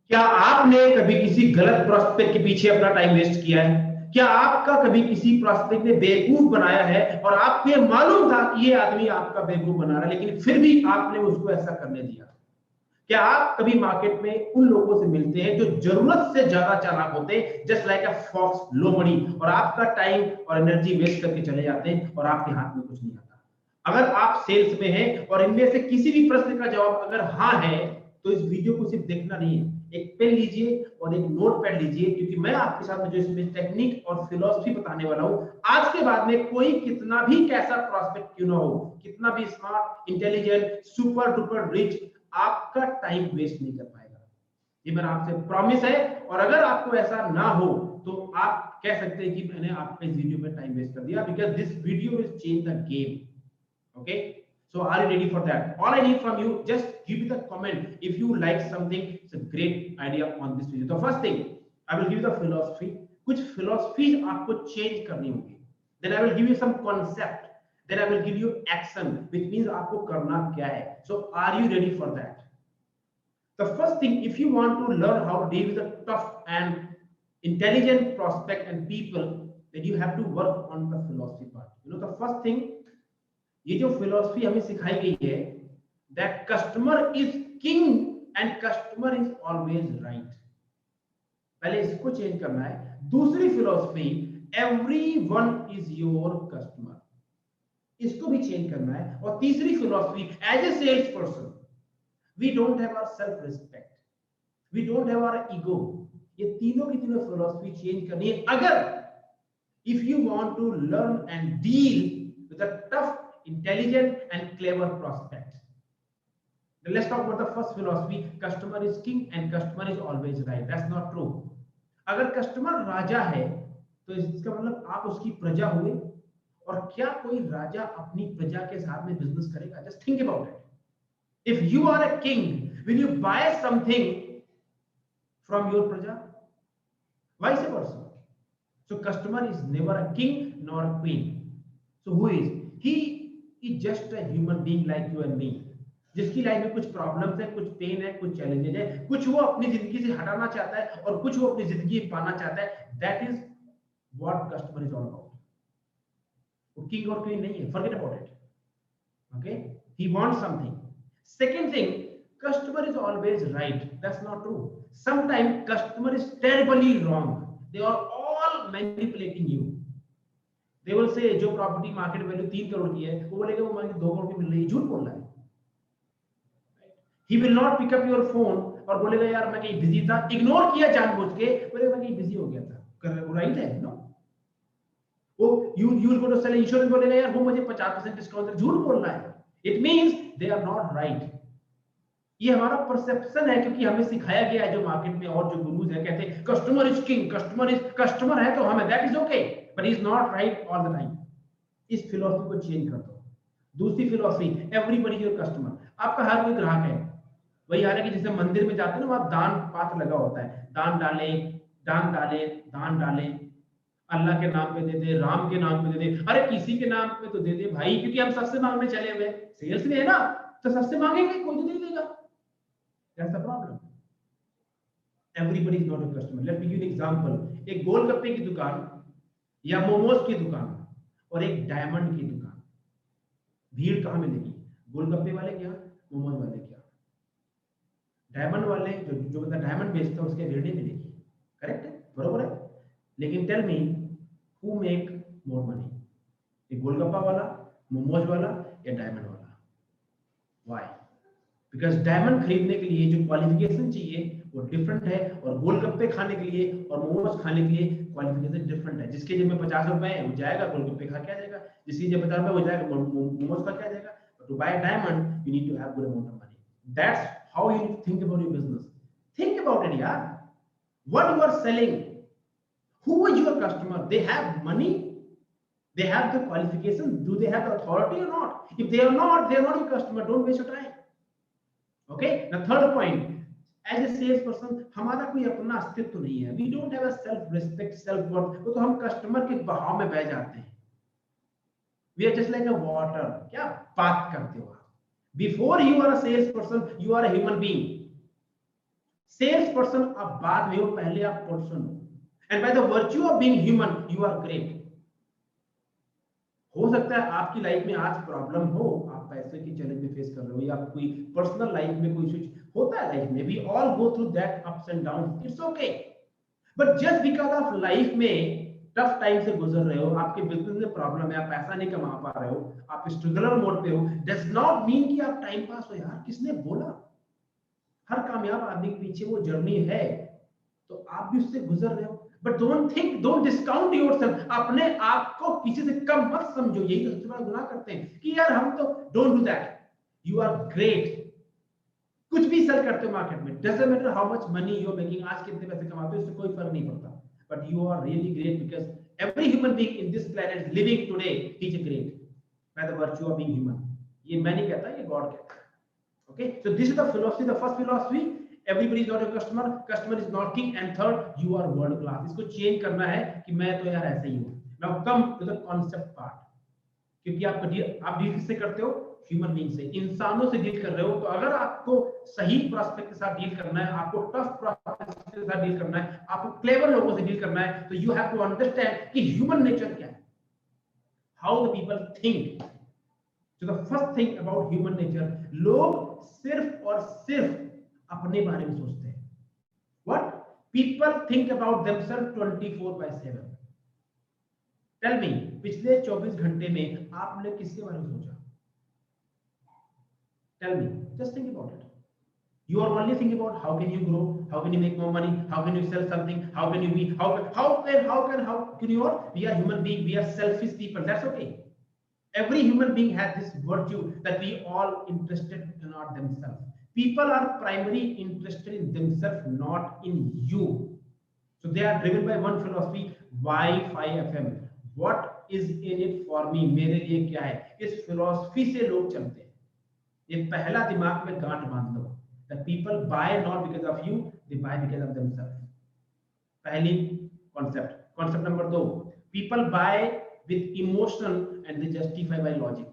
क्या आपने कभी किसी गलत प्रोस्पेक्ट के पीछे अपना टाइम वेस्ट किया है? क्या आपका कभी किसी प्रोस्पेक्ट ने बेवकूफ बनाया है और आपको ये मालूम था कि ये आदमी आपका बेवकूफ बना रहा है, लेकिन फिर भी आपने उसको ऐसा करने दिया? क्या आप कभी मार्केट में उन लोगों से मिलते हैं जो जरूरत से ज्यादा चालाक होते हैं, just like a fox low money, और आपका टाइम और एनर्जी वेस्ट करके चले जाते हैं और आपके हाथ में कुछ नहीं आता? अगर आप सेल्स में हैं और इनमें से किसी भी प्रश्न का जवाब अगर हाँ है, तो इस वीडियो को सिर्फ देखना नहीं है, एक पेन लीजिए और एक नोट पैड लीजिए, क्योंकि मैं आपके साथ में जो इसमें टेक्निक और फिलॉसफी बताने वाला हूं, आज के बाद में कोई कितना भी कैसा प्रोस्पेक्ट क्यों ना हो, कितना भी smart, intelligent, super duper rich, आपका टाइम वेस्ट नहीं कर पाएगा। ये मेरा आपसे प्रॉमिस है। और अगर आपको ऐसा ना हो तो आप कह सकते हैं कि मैंने आपका इस वीडियो में टाइम वेस्ट कर दिया, because this video will change the game. Okay, so are you ready for that? All I need from you, just give me the comment if you like something. It's a great idea on this video. The first thing, I will give you the philosophy. कुछ philosophy आपको change करनी होगी. Then I will give you some concept. Then I will give you action, which means आपको करना क्या है. So are you ready for that? The first thing, if you want to learn how to deal with the tough and intelligent prospect and people, then you have to work on the philosophy part. You know, the first thing, ये जो philosophy हमें सिखाई गई है, that customer is king and customer is always right, पहले इसको change करना है। दूसरी philosophy, everyone is your customer, इसको भी चेंज करना है। और तीसरी philosophy, as a sales person we don't have our self respect, we don't have our ego. ये तीनों की तीनों फिलॉसफी चेंज करनी है अगर if you want to learn and deal with the tough, intelligent and clever prospect. Then let's talk about the first philosophy, customer is king and customer is always right. That's not true. अगर customer राजा है तो इसका मतलब आप उसकी प्रजा हुए, और क्या कोई राजा अपनी प्रजा के साथ में बिजनेस करेगा? Just think about it. If you are a king, will you buy something from your प्रजा? Vice versa. So customer is never a king nor a queen. So who is he? Is just a human being like you and me, जिसकी life में कुछ problems है, कुछ pen है, कुछ challenges है, कुछ वो अपनी जिंदगी से हटाना चाहता है और कुछ वो अपनी जिंदगी पाना चाहता है। That is what customer is all about. वो किंग और क्वीन नहीं है, forget about it. Okay, he wants something. Second thing, customer is always right, that's not true. Sometime customer is terribly wrong, they are all manipulating you. They will say जो property market value 3 crore की है, वो बोलेगा वो मुझे 2 करोड़ की मिल रही है, झूठ बोल रहा है। He will not pick up your phone और बोलेगा यार मैं कहीं बिजी था, इग्नोर किया जानबूझ के, बोलेगा मैं कहीं बिजी हो गया था। राइट है नो? वो you go to sell insurance, बोलेगा यार वो मुझे 50% डिस्काउंट, झूठ बोल रहा है। It means they are not right. ये हमारा परसेप्शन है, क्योंकि हमें सिखाया गया है जो मार्केट में और जो गुरुज है कहते हैं कस्टमर इज किंग, कस्टमर है तो हमें, that is okay, but is not right all the time. इस फिलॉसफी को चेंज कर दो। दूसरी philosophy, everybody is your customer, आपका हर कोई ग्राहक है। वही आ रहा है कि जैसे मंदिर में जाते हैं ना, वहां दान पात्र लगा होता है, दान डाले, दान डाले, दान डाले, अल्लाह के नाम पे दे दे, राम के नाम पे दे दे, अरे किसी के नाम पे तो दे दे भाई, क्योंकि हम सबसे मांगने चले हुए, सेल्स में है ना, तो सबसे मांगेंगे, कोई तो दे देगा। That's the problem. Everybody is not a customer. Let me give you an example. एक गोलगप्पे की दुकान या मोमोज की दुकान और एक डायमंड की दुकान, भीड़ कहाँ मिलेगी? गोलगप्पे वाले क्या, मोमोज वाले क्या? डायमंड वाले जो बंदा डायमंड बेचता है उसके भीड़ नहीं मिलेगी। करेक्ट है, बरोबर है। लेकिन tell me who make more money, एक गोलगप्पा वाला, मोमोज वाला या डायमंड वाला? व्हाई? बिकॉज डायमंड खरीदने के लिए जो क्वालिफिकेशन चाहिए वो डिफरेंट है, और गोलगप्पे खाने के लिए और मोमोज खाने के लिए क्वालिफिकेशन डिफरेंट है। जिसके जेब में 50 रुपए है वो जाएगा गोलगप्पे खा के आ जाएगा, जिसकी जेब में 50 रुपए वो जाएगा मोमोज खा के आ जाएगा। To buy diamond you need to have good amount of money. That's how you need to think about your business. Think about it यार, what you are selling, who is your customer? They have money, they have the qualification, do they have the authority or not? If they are not, they are not your customer. Don't waste your time. Okay, the third point, as a sales person हमारा कोई अपना अस्तित्व नहीं है, we don't have a self respect, self worth, वो तो हम customer के बहाव में बह जाते हैं। we are just like a water। क्या बात करते हो आप? before you are a sales person you are a human being। Sales person आप बाद में हो, पहले आप पर्सन हो। And by the virtue of being human you are great. हो सकता है आपकी लाइफ में आज प्रॉब्लम हो, आप पैसे की चैलेंज में फेस कर रहे हो, या कोई पर्सनल लाइफ में कोई इश्यू होता है लाइफ में, we all go through that ups and down, it's okay. But just because of life में टफ टाइम से गुजर रहे हो, आपके बिजनेस में प्रॉब्लम है, आप पैसा नहीं कमा पा रहे हो, आप स्ट्रगलर मोड पे हो, डज नॉट मीन कि आप टाइम पास हो। यार किसने बोला? हर कामयाब आदमी के पीछे वो जर्नी है, तो आप भी उससे गुजर रहे हो। But don't think, don't discount yourself, अपने आप को किसी से कम मत समझो। यही तो सबसे बड़ा गुनाह करते हैं कि यार हम तो, don't do that, you are great. कुछ भी सेल करते हो मार्केट में, doesn't matter how much money you are making, आज कितने पैसे कमाते हो, इससे कोई फर्क नहीं पड़ता, but you are really great because every human being in this planet living today is great by the virtue of being human. ये मैं नहीं कहता, ये गॉड कहता है। Okay, so this is the philosophy, the first philosophy, everybody is not a customer, customer is not king, and third, you are world class। इसको change करना है कि मैं तो यार ऐसे ही हूँ। Now come to the concept part, क्योंकि आप डील किससे करते हो? ह्यूमन बीइंग से, इंसानों से डील कर रहे हो। तो अगर आपको सही प्रोस्पेक्ट के साथ डील करना है, आपको टफ प्रोस्पेक्ट के साथ डील करना है, आपको क्लेवर लोगों से डील करना है, तो यू हैव टू अंडरस्टैंड कि ह्यूमन नेचर क्या है, how the people think. So the first thing about human nature, लोग सिर्फ और सिर्फ अपने बारे में सोचते हैं। What? People think about themselves 24/7। Tell me, पिछले 24 घंटे में आपने किसके बारे में सोचा? Tell me, just think about it. You are only thinking about how can you grow, how can you make more money, how can you sell something, how can you be, how can you all? We are human beings, we are selfish people. That's okay. Every human being has this virtue that we all interested in not themselves. People are primarily interested in themselves, not in you. So they are driven by one philosophy, Y5FM. What is in it for me? मेरे लिए क्या है? इस philosophy से लोग चलते हैं। ये पहला दिमाग में गांठ बांध लो। That people buy not because of you, they buy because of themselves. पहली concept. Concept number 2. People buy with emotion and they justify by logic।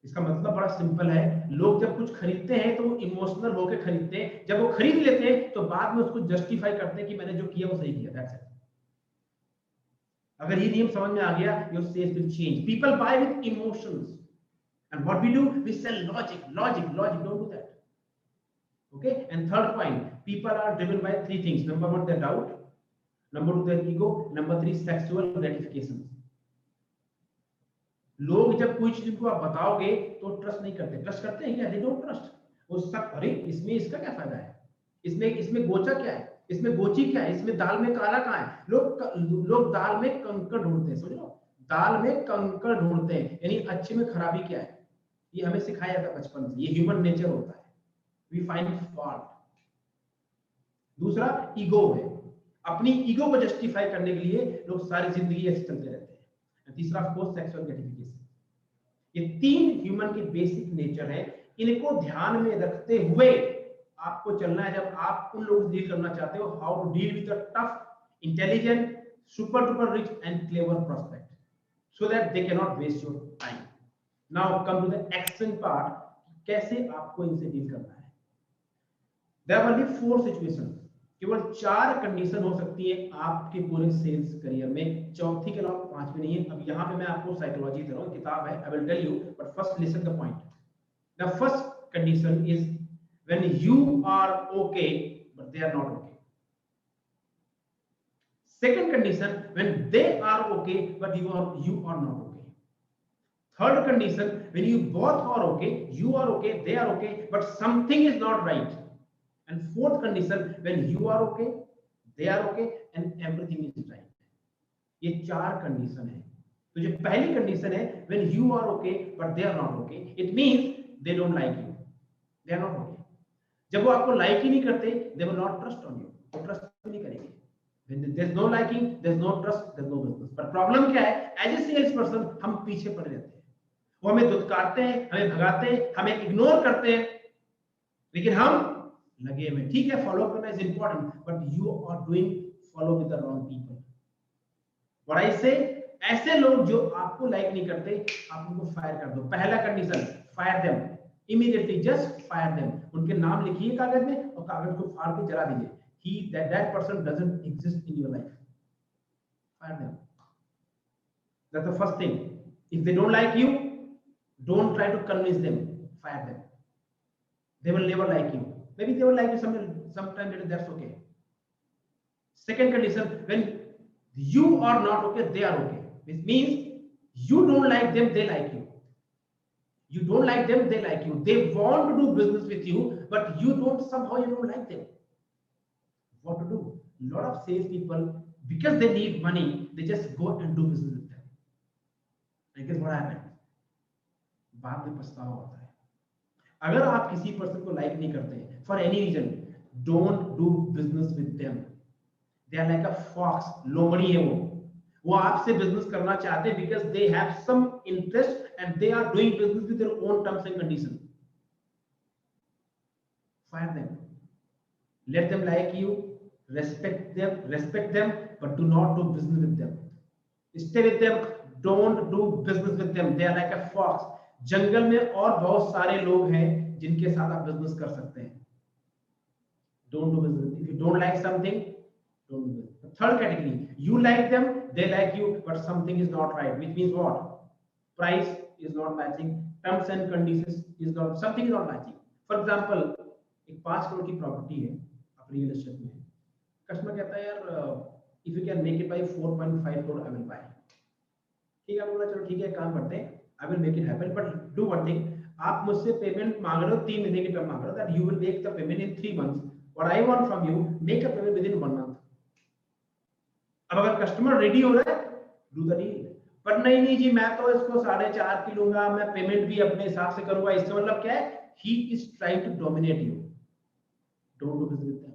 इसका मतलब बड़ा सिंपल है, लोग जब कुछ खरीदते हैं तो वो इमोशनल होकर खरीदते हैं, जब वो खरीद लेते हैं तो बाद में उसको जस्टिफाई करते हैं कि मैंने जो किया वो सही किया। That's it. अगर ये नियम समझ में आ गया, your sales will change. People buy with emotions and what we do, we sell logic. Don't do that. Okay, and third point, people are driven by 3 things. Number 1 their doubt, number 2 their ego, number 3 sexual gratification. लोग जब कोई चीज को आप बताओगे तो trust नहीं करते। ट्रस्ट करते हैं क्या? They don't trust. वो सब, अरे इसमें इसका क्या फायदा है, इसमें गोचा क्या है, इसमें गोची क्या है, इसमें दाल में काला कहाँ है। लोग दाल में कंकड़ ढूंढते हैं, समझ लो, दाल में कंकड़ ढूंढते हैं, यानी अच्छे में खराबी क्या है। ये हमें सिखाया जाता है बचपन से, ये ह्यूमन नेचर होता है, वी फाइंड फॉल्ट। दूसरा ईगो है, अपनी ईगो को जस्टिफाई करने के लिए लोग सारी जिंदगी ऐसे चलते रहते हैं। तीसरा ऑफ कोर्स सेक्सुअल ग्रेटिफिकेशन। ये 3 ह्यूमन की बेसिक नेचर है, इनको ध्यान में रखते हुए आपको चलना है जब आप उन लोगों से डील करना चाहते हो। How to deal with the tough, intelligent, super duper rich and clever prospect, so that they can not waste your time. Now come to the action part, कैसे आपको इनसे डील करना है। देयर आर ओनली 4 सिचुएशंस, केवल 4 condition हो सकती है आपके पूरे सेल्स करियर में, चौथी के अलावा 5 भी नहीं है। अब यहाँ पे मैं आपको साइकोलॉजी दे रहा हूँ, किताब है, I will tell you, but first listen the point. The first condition is when you are okay but they are not okay. Second condition, when they are okay but you are not okay. Third condition, when you both are okay, you are okay, they are okay, but something is not right. And fourth condition, when you are okay, they are okay, and everything is right। ये 4 condition है। तो जो पहली condition है, when you are okay but they are not okay, it means they don't like you, they are not okay। जब वो आपको like he नहीं करते, they will not trust on you, वो ट्रस्ट नहीं करेंगे। When there is no liking, there is no trust, there is no business। पर problem क्या है, एज ए सेल्स पर्सन हम पीछे पड़े रहते हैं, वो हमें दुत्कारते हैं, हमें भगाते हैं, हमें इग्नोर करते हैं, लेकिन हम लगे हुए। ठीक है, फॉलो करना is important, but you are doing follow with the wrong people. What I say, ऐसे लोग जो आपको लाइक नहीं करते, आप उनको फायर कर दो। पहला condition, fire them. Immediately just fire them. उनके नाम लिखिए कागज में और कागज को फाड़ के जला दीजिए। He that person doesn't exist in your life, fire them. That's the first thing. If they don't like you, don't try to convince them, fire them. They will never like you. Maybe they will like you sometime later, that's okay. Second condition, when you are not okay, they are okay. This means you don't like them, they like you. You don't like them, they like you. They want to do business with you, but you don't, somehow you don't like them. What to do? A lot of sales people, because they need money, they just go and do business with them. And guess what happens? बाद में पछतावा होता है। अगर आप किसी person को like नहीं करते for any reason, don't do business with them. They are like a fox, लोमड़ी है वो आपसे बिजनेस करना चाहते हैं because they have some interest and they are doing business with their own terms and condition. Fire them, let them like you, respect them, but do not do business with them. Stay with them, don't do business with them. They are like a fox. जंगल में और बहुत सारे लोग हैं जिनके साथ आप business कर सकते हैं। Don't do business. If you don't like something, don't do it. The third category, you like them, they like you, but something is not right. Which means what? Price is not matching, terms and conditions is not, something is not matching. For example, एक 5 करोड़ की property है अपनी real estate में, customer कहता है यार if you can make it by 4.5 crore I will buy. ठीक है, बोला चलो ठीक है काम करते हैं, I will make it happen, but do one thing, आप मुझसे पेमेंट मांग रहे हो 3 महीने की टर्म मांग रहे हो, that you will make the payment in 3 months, what I want from you, make a payment with in 1 month. अब अगर कस्टमर रेडी हो रहा है, डू द डील। पर नहीं जी मैं तो इसको 4.5 की लूंगा, मैं पेमेंट भी अपने हिसाब से करूंगा, इससे मतलब क्या है, he is trying to dominate you. Don't do business with them,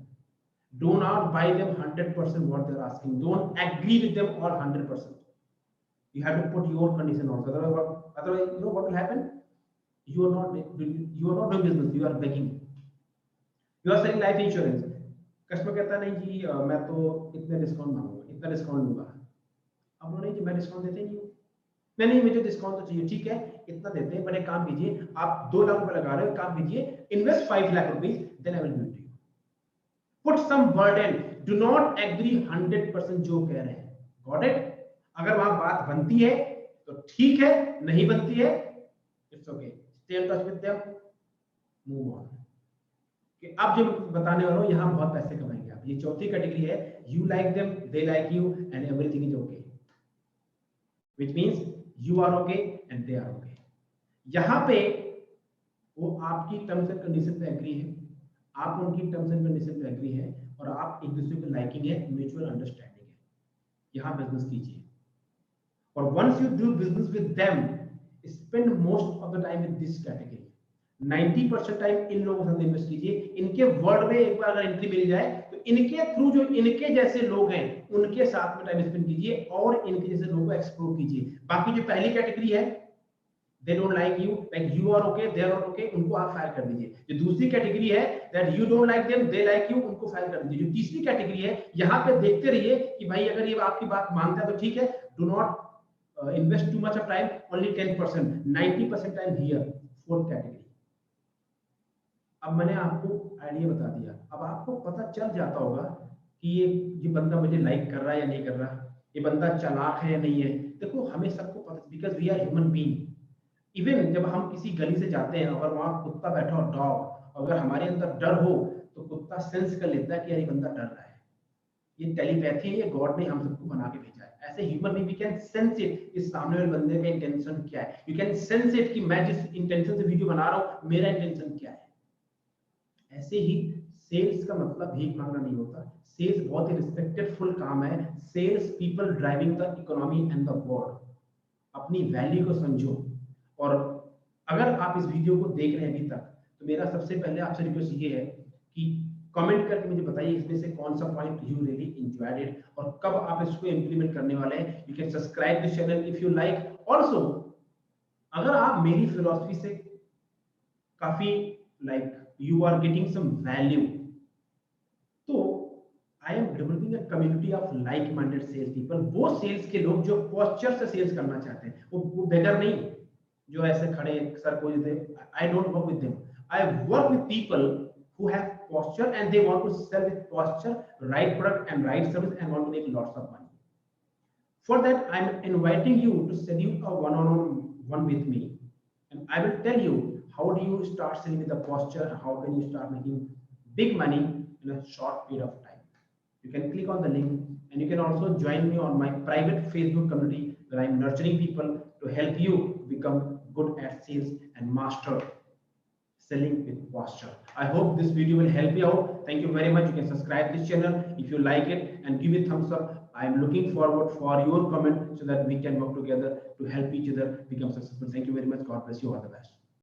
do not buy them 100% what they are asking, don't agree with them all 100%. You have to put your condition also, otherwise you know what will happen, you are not doing business, you are begging, you are selling life insurance, customer कहता है नहीं जी मैं तो इतने discount मांगूंगा, इतना discount लूंगा। अब बोलो नहीं जी मैं डिस्काउंट देते नहीं हूँ, मैं नहीं, मुझे डिस्काउंट तो चाहिए, ठीक है इतना देते हैं, पर एक काम कीजिए, आप 2 लाख रुपए लगा रहे हो, काम कीजिए invest 5 lakh rupees, then I will give it to you. Put some burden, do not agree 100% जो कह रहे हैं, got it? अगर वहां बात बनती है तो ठीक है, नहीं बनती है it's okay, stay in touch with them, move on। कि अब जो बताने वाला हूं यहां बहुत पैसे कमाएंगे आप। ये चौथी कैटेगरी है, you like them, they like you and everything is okay, which means you are okay and they are okay। यहां पे वो आपकी टर्म्स एंड कंडीशन पे एग्री है, आप उनकी टर्म्स एंड कंडीशन पे एग्री है, और आप एक दूसरे को लाइकिंग है, म्यूचुअल अंडरस्टैंडिंग है, यहां बिजनेस कीजिए। और once you do business with them, spend most of the time with this category, 90% time इन लोगों के साथ इन्वेस्ट कीजिए। इनके वर्ल्ड में एक बार अगर एंट्री मिल जाए तो इनके थ्रू जो इनके जैसे लोग हैं उनके साथ में टाइम स्पेंड कीजिए और इनके जैसे लोगों को एक्सप्लोर कीजिए। बाकी जो पहली कैटेगरी है, they don't like you, like you are okay, they are not okay, उनको आप फायर कर दीजिए। जो दूसरी कैटेगरी है, that you don't like them, they like you, उनको फायर कर दीजिए। जो तीसरी कैटेगरी है, यहाँ पे देखते रहिए कि भाई अगर ये आपकी बात मानता है तो ठीक है, do not invest too much of time, only 10%, 90% time here, fourth category। अब मैंने आपको आइडिया बता दिया, अब आपको पता चल जाता होगा कि ये बंदा मुझे लाइक कर रहा है या नहीं कर रहा, ये बंदा चालाक है या नहीं है। देखो हमें सबको पता, because we are human being. Even जब हम किसी गली से जाते हैं, अगर वहां कुत्ता बैठा हो, डॉग, अगर हमारे अंदर डर हो तो कुत्ता सेंस कर लेता है कि यार ये बंदा डर रहा है। ये टेलीपैथी है, ये गॉड ने हम सबको बना के भेजा है। ऐसे human being we can sense it, इस सामने वाले बंदे का इंटेंशन क्या है। यू कैन सेंस इट कि मैं जिस इंटेंशन से वीडियो बना रहा हूं मेरा इंटेंशन क्या है। ऐसे ही सेल्स का मतलब भीख मांगना नहीं होता। सेल्स बहुत ही रिस्पेक्टेडफुल काम है। Sales people driving the economy and the world. अपनी वैल्यू को समझो। और अगर आप इस वीडियो को देख रहे हैं अभी तक, तो मेरा सबसे पहले आपसे रिक्वेस्ट ये है कि कमेंट करके मुझे बताइए इसमें से कौन सा point you really enjoyed it और कब आप इसको इंप्लीमेंट करने वाले हैं। You can subscribe this channel if you like. Also अगर आप मेरी फिलॉसफी से काफी like you are getting some value, तो I am developing a community of like minded sales people. वो सेल्स के लोग जो पोस्चर से सेल्स करना चाहते हैं, वो बेगर नहीं, जो ऐसे खड़े सर को दे, I don't work with them, I work with people who have posture and they want to sell with posture, right product and right service, and want to make lots of money. For that, I'm inviting you to schedule a one-on-one with me, and I will tell you how do you start selling with the posture and how can you start making big money in a short period of time. You can click on the link, and you can also join me on my private Facebook community where I'm nurturing people to help you become good at sales and master selling with posture. I hope this video will help you out. Thank you very much. You can subscribe this channel if you like it and give it thumbs up. I am looking forward for your comment so that we can work together to help each other become successful. Thank you very much. God bless you. All the best.